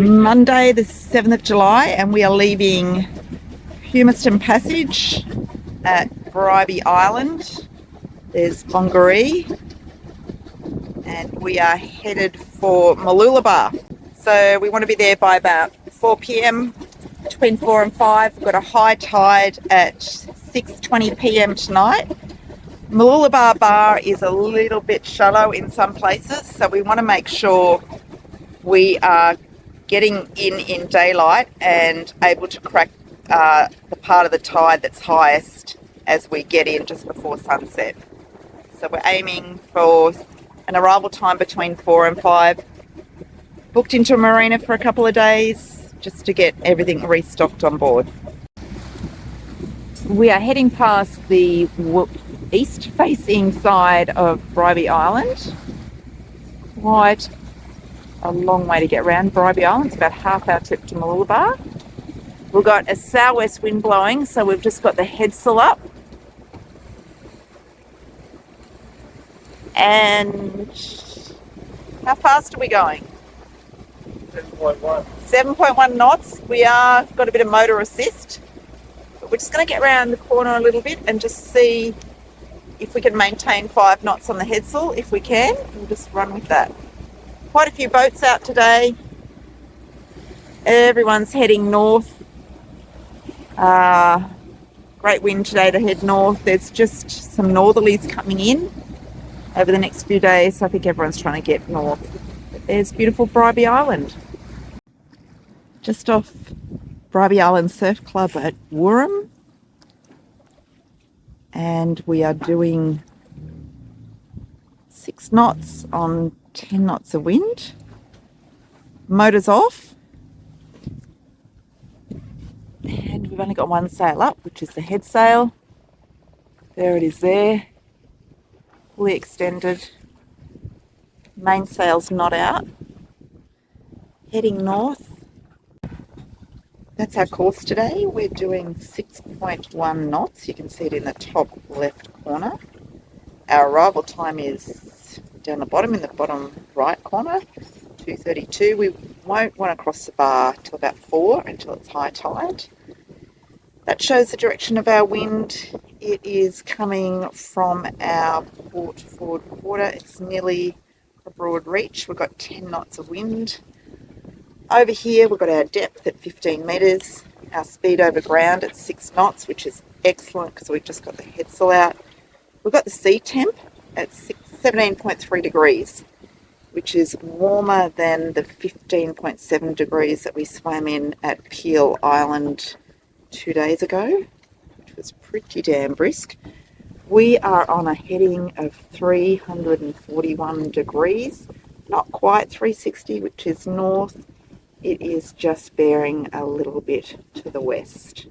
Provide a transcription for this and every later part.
Monday the 7th of July, and we are leaving Humiston Passage at Bribie Island. There's Bongaree, and we are headed for Mooloolaba. So we want to be there by about 4 p.m, between 4 and 5. We've got a high tide at 6:20 p.m. tonight. Mooloolaba bar is a little bit shallow in some places, so we want to make sure we are getting in daylight and able to crack the part of the tide that's highest as we get in just before sunset. So we're aiming for an arrival time between 4 and 5. Booked into a marina for a couple of days just to get everything restocked on board. We are heading past the east-facing side of Bribie Island. Quite a long way to get around Bribie Island. It's about half our trip to Mooloolaba. We've got a southwest wind blowing, so we've just got the headsail up. And how fast are we going? 7.1. 7.1 knots. We are got a bit of motor assist, but we're just going to get around the corner a little bit and just see if we can maintain 5 knots on the headsail. If we can, we'll just run with that. Quite a few boats out today. Everyone's heading north. Great wind today to head north. There's just some northerlies coming in over the next few days, so I think everyone's trying to get north. But there's beautiful Bribie Island. Just off Bribie Island Surf Club at Wooram. And we are doing 6 knots on 10 knots of wind. Motor's off. And we've only got one sail up, which is the head sail. There it is there. Fully extended. Main sail's not out. Heading north. That's our course today. We're doing 6.1 knots. You can see it in the top left corner. Our arrival time is down the bottom, in the bottom right corner, 2:32. We won't want to cross the bar till about 4 until it's high tide. That shows the direction of our wind. It is coming from our port forward quarter. It's nearly a broad reach. We've got 10 knots of wind. Over here we've got our depth at 15 metres, our speed over ground at 6 knots, which is excellent because we've just got the headsail out. We've got the sea temp at 17.3 degrees, which is warmer than the 15.7 degrees that we swam in at Peel Island 2 days ago, which was pretty damn brisk. We are on a heading of 341 degrees, not quite 360, which is north. It is just bearing a little bit to the west.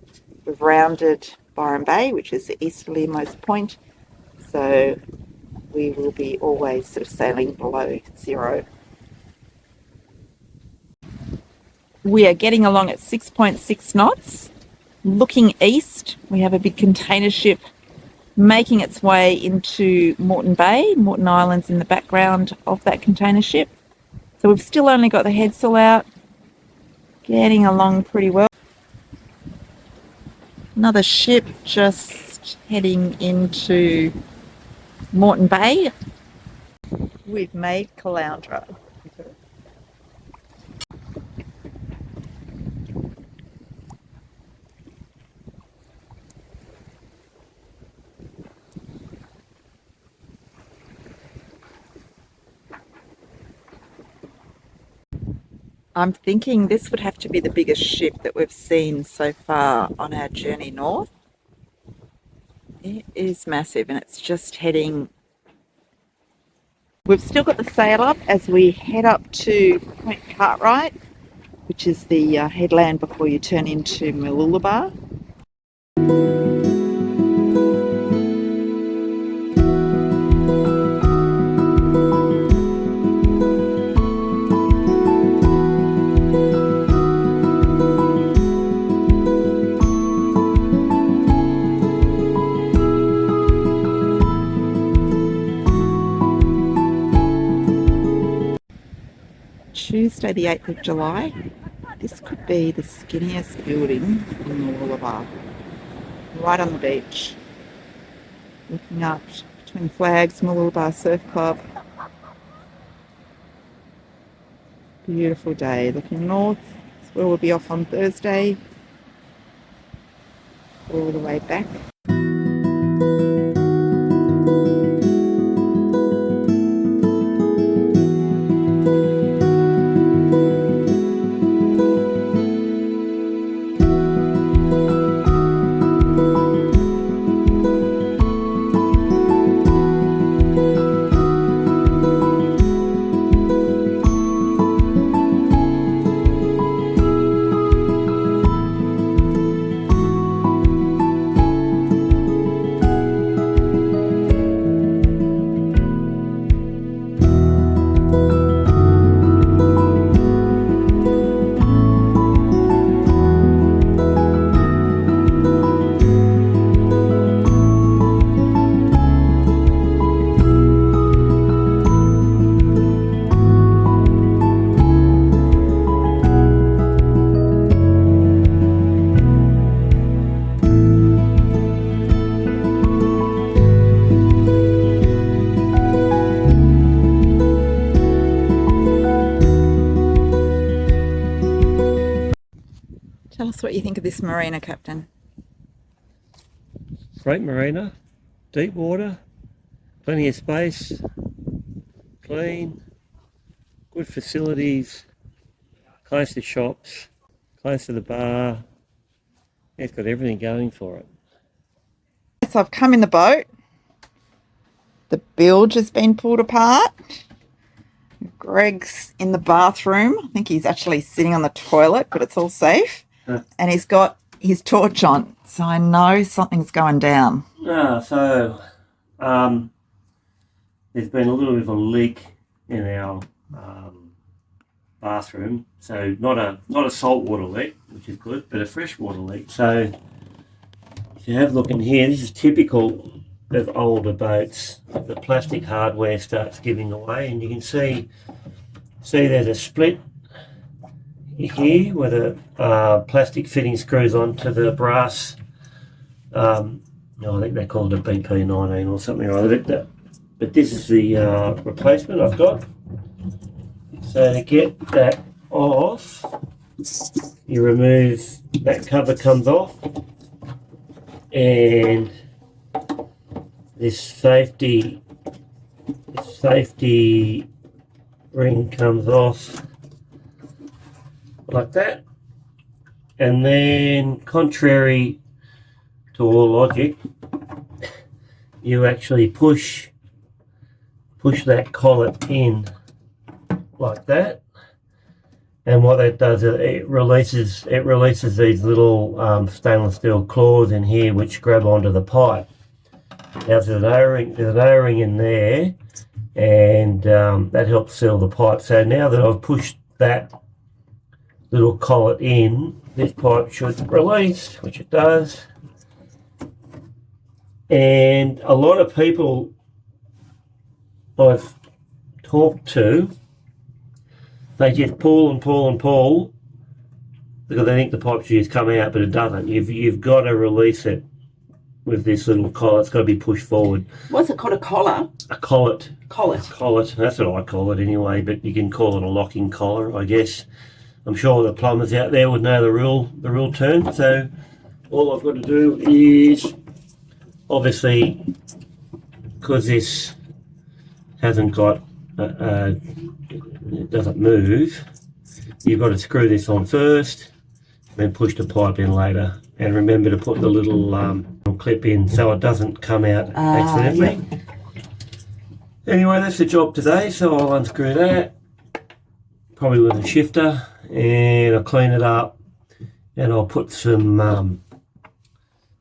We've rounded Byron Bay, which is the easterlymost point, so we will be always sort of sailing below 0. We are getting along at 6.6 knots. Looking east, we have a big container ship making its way into Moreton Bay. Moreton Island's in the background of that container ship. So we've still only got the headsail out. Getting along pretty well. Another ship just heading into Moreton Bay. We've made Caloundra. I'm thinking this would have to be the biggest ship that we've seen so far on our journey north. It is massive and it's just heading. We've still got the sail up as we head up to Point Cartwright, which is the headland before you turn into Mooloolaba. Thursday the 8th of July. This could be the skinniest building in Mooloolaba, right on the beach. Looking up between flags, Mooloolaba Surf Club. Beautiful day. Looking north, that's where we'll be off on Thursday. All the way back. Tell us what you think of this marina, Captain. Great marina, deep water, plenty of space, clean, good facilities, close to shops, close to the bar. It's got everything going for it. So I've come in the boat. The bilge has been pulled apart. Greg's in the bathroom. I think he's actually sitting on the toilet, but it's all safe. And he's got his torch on, so I know something's going down. There's been a little bit of a leak in our bathroom. So not a saltwater leak, which is good, but a freshwater leak. So if you have a look in here, this is typical of older boats. The plastic hardware starts giving away, and you can see there's a split here where the plastic fitting screws onto the brass. I think they call it a BP19 or something like that. But this is the replacement I've got. So to get that off, you remove that cover, comes off, and this safety ring comes off like that. And then, contrary to all logic, you actually push that collet in like that, and what that does is it releases these little stainless steel claws in here which grab onto the pipe. Now there's an O-ring in there, and that helps seal the pipe. So now that I've pushed that little collet in, this pipe should release, which it does. And a lot of people I've talked to, they just pull and pull and pull because they think the pipe should just come out, but it doesn't. You've got to release it with this little collar. It's got to be pushed forward. What's it called? A collar? A collet. Collet. Collet. That's what I call it anyway, but you can call it a locking collar, I guess. I'm sure the plumbers out there would know the real term. So all I've got to do is, obviously, because this hasn't got, it doesn't move, you've got to screw this on first, then push the pipe in later. And remember to put the little clip in so it doesn't come out accidentally. Yeah. Anyway, that's the job today. So I'll unscrew that, probably with a shifter, and I'll clean it up, and I'll put some.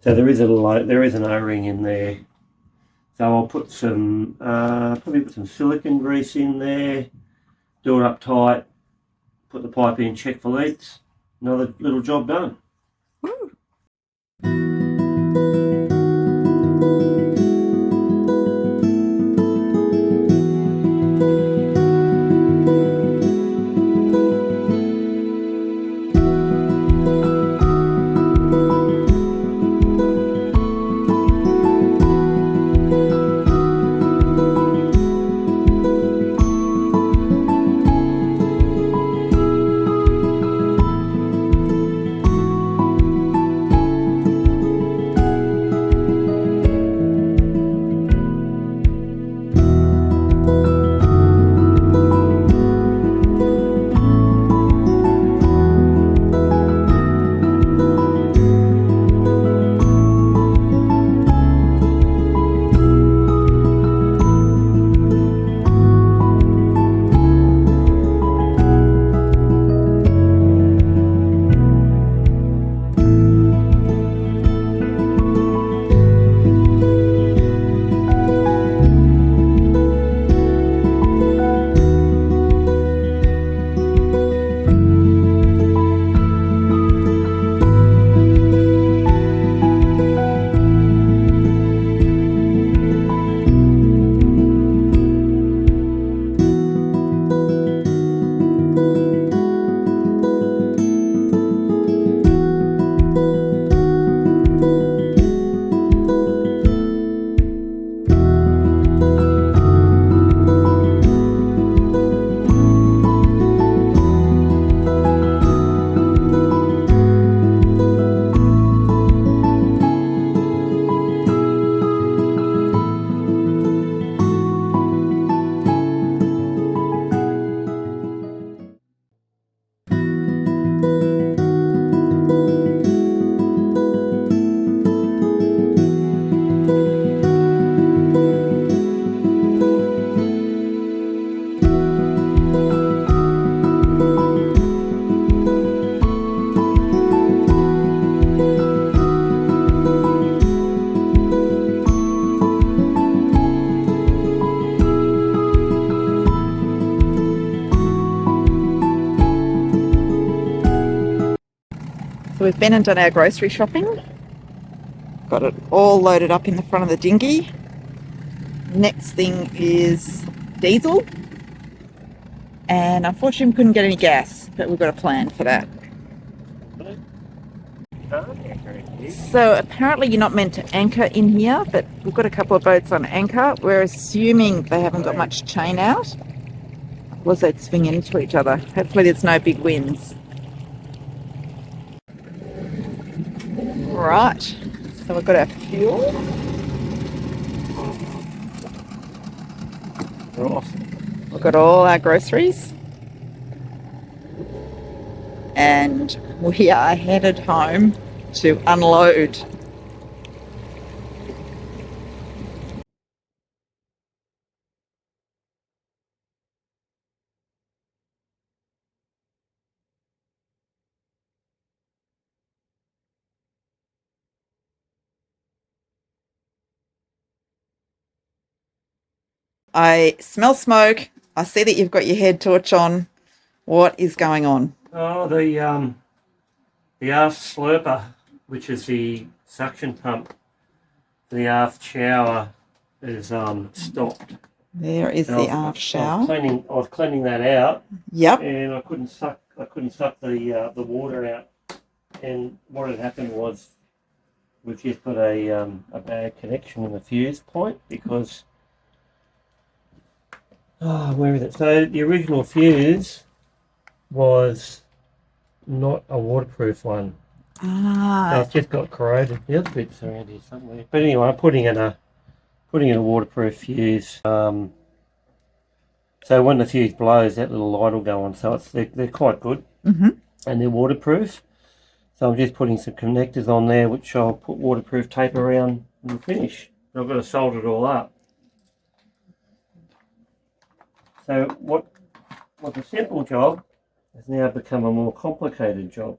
So there is an O-ring in there. So I'll put some, probably put some silicone grease in there, do it up tight, put the pipe in, check for leaks. Another little job done. Woo. we've been and done our grocery shopping. Got it all loaded up in the front of the dinghy. Next thing is diesel. And unfortunately we couldn't get any gas, but we've got a plan for that. So apparently you're not meant to anchor in here, but we've got a couple of boats on anchor. We're assuming they haven't got much chain out. Otherwise they'd swing into each other. Hopefully there's no big winds. Right, so we've got our fuel. We've got all our groceries. And we are headed home to unload. I smell smoke. I see that you've got your head torch on. What is going on? Oh, the aft slurper, which is the suction pump, the aft shower is stopped. There is the aft shower. I was cleaning that out. Yep. And I couldn't suck the water out. And what had happened was we've just got a bad connection in the fuse point because where is it? So the original fuse was not a waterproof one. So it's just got corroded. The other bits around here somewhere. But anyway, I'm putting in a waterproof fuse. So when the fuse blows, that little light will go on. So they're quite good, and they're waterproof. So I'm just putting some connectors on there, which I'll put waterproof tape around and finish. I've got to solder it all up. So what was a simple job has now become a more complicated job.